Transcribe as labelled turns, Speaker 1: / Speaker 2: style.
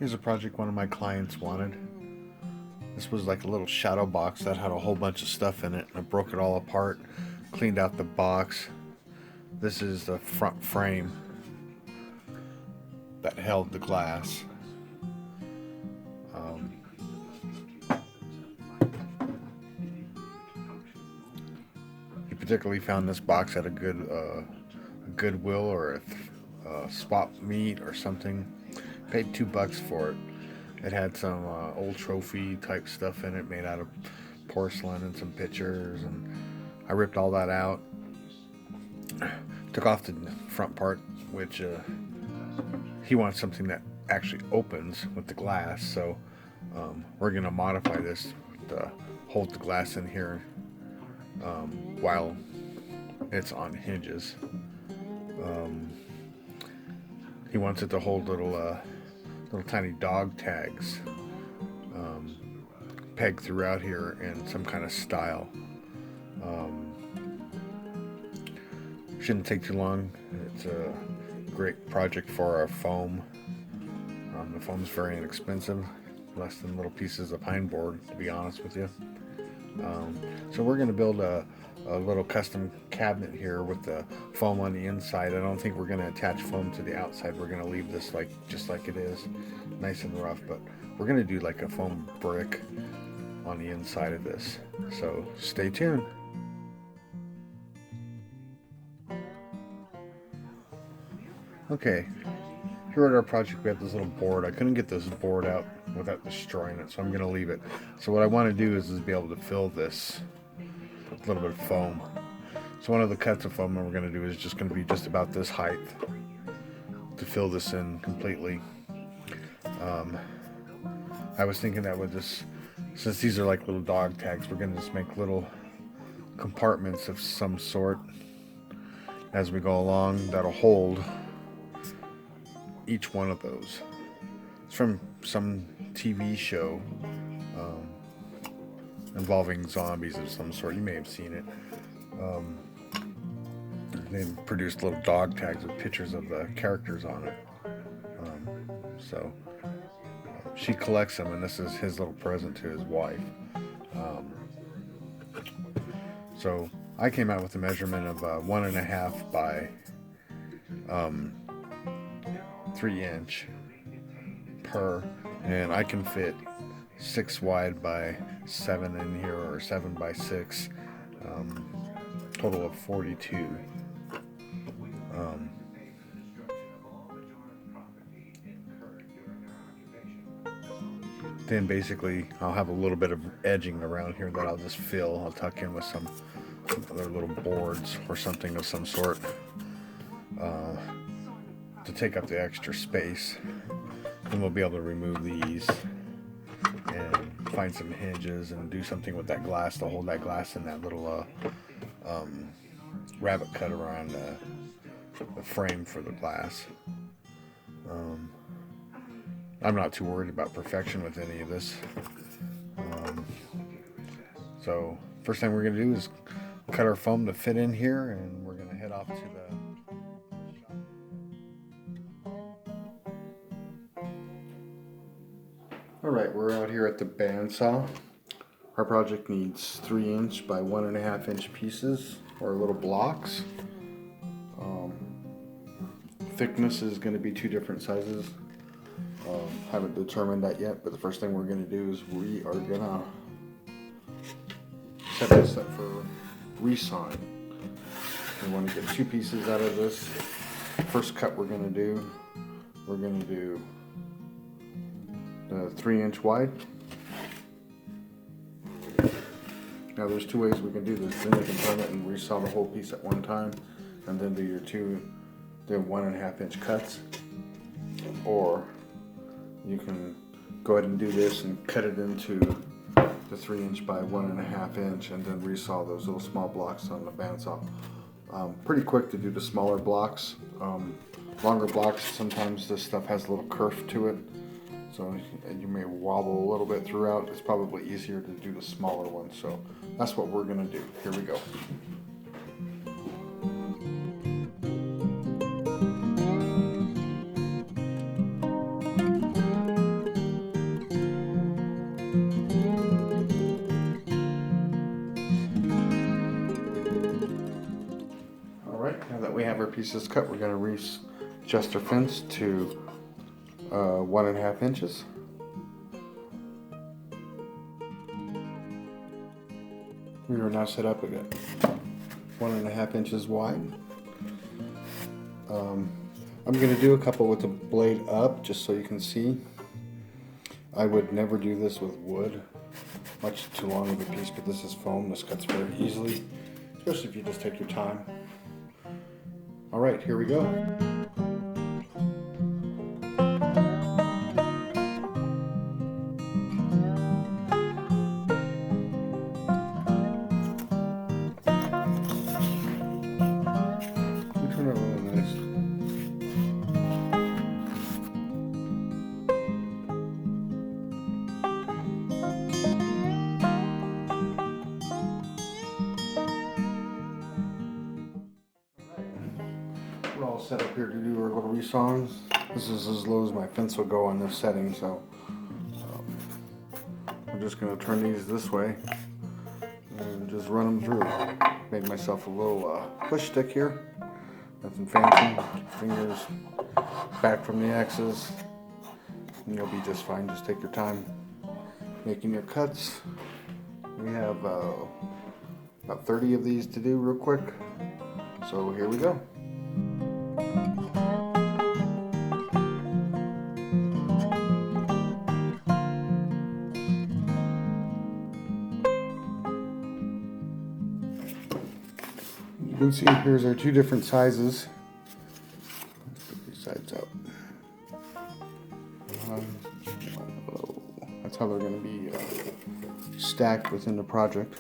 Speaker 1: Here's a project one of my clients wanted. This was like a little shadow box that had a whole bunch of stuff in it. I broke it all apart, cleaned out the box. This is the front frame that held the glass. He particularly found this box at a Goodwill or a swap meet or something. Paid $2 for it. It had some old trophy type stuff in it made out of porcelain and some pictures, and I ripped all that out. Took off the front part, which he wants something that actually opens with the glass, so we're going to modify this to hold the glass in here while it's on hinges. He wants it to hold little tiny dog tags pegged throughout here in some kind of style. Shouldn't take too long. It's a great project for our foam. The foam's very inexpensive, less than little pieces of pine board, to be honest with you. So we're going to build a little custom cabinet here with the foam on the inside. I don't think we're going to attach foam to the outside. We're going to leave this just like it is, nice and rough, but we're going to do like a foam brick on the inside of this. So stay tuned. Okay, here at our project we have this little board. I couldn't get this board out without destroying it, so I'm going to leave it. So what I want to do is be able to fill this with a little bit of foam. So one of the cuts of foam that we're going to do is just going to be just about this height to fill this in completely. I was thinking that with this, since these are like little dog tags, we're going to just make little compartments of some sort as we go along that'll hold each one of those. It's from some TV show involving zombies of some sort. You may have seen it. They produced little dog tags with pictures of the characters on it. She collects them, and this is his little present to his wife. So I came out with a measurement of 1.5 by 3 inch per, and I can fit 6 wide by 7 in here, or 7 by 6, total of 42. Then basically I'll have a little bit of edging around here that I'll just fill. I'll tuck in with some other little boards or something of some sort to take up the extra space. And we'll be able to remove these and find some hinges and do something with that glass to hold that glass in that little rabbit cut around the frame for the glass. I'm not too worried about perfection with any of this. So first thing we're going to do is cut our foam to fit in here, and we're going to head off to the... Alright, we're out here at the bandsaw. Our project needs 3 inch by 1.5 inch pieces, or little blocks. Thickness is going to be 2 different sizes. Haven't determined that yet, but the first thing we're going to do is we are going to set this up for resawing. We want to get 2 pieces out of this. First cut we're going to do the 3 inch wide. Now there's 2 ways we can do this. Then you can turn it and resaw the whole piece at one time, and then do your 1.5 inch cuts, or you can go ahead and do this and cut it into the 3 inch by 1.5 inch, and then resaw those little small blocks on the bandsaw. Pretty quick to do the smaller blocks. Longer blocks, sometimes this stuff has a little kerf to it, so you may wobble a little bit throughout. It's probably easier to do the smaller ones, so that's what we're going to do. Here we go. that we have our pieces cut, we're going to readjust our fence to 1.5 inches. We are now set up at 1.5 inches wide. I'm going to do a couple with the blade up just so you can see. I would never do this with wood, much too long of a piece, but this is foam. This cuts very easily, especially if you just take your time. All right, here we go. We turn it really nice. We're all set up here to do our little resongs. This is as low as my fence will go on this setting, so I'm just going to turn these this way and just run them through. Made myself a little push stick here. Nothing fancy. Fingers back from the axis, and you'll be just fine. Just take your time making your cuts. We have about 30 of these to do real quick, so here we go. You can see here's our two different sizes. Let's put these sides up. That's how they're going to be stacked within the project.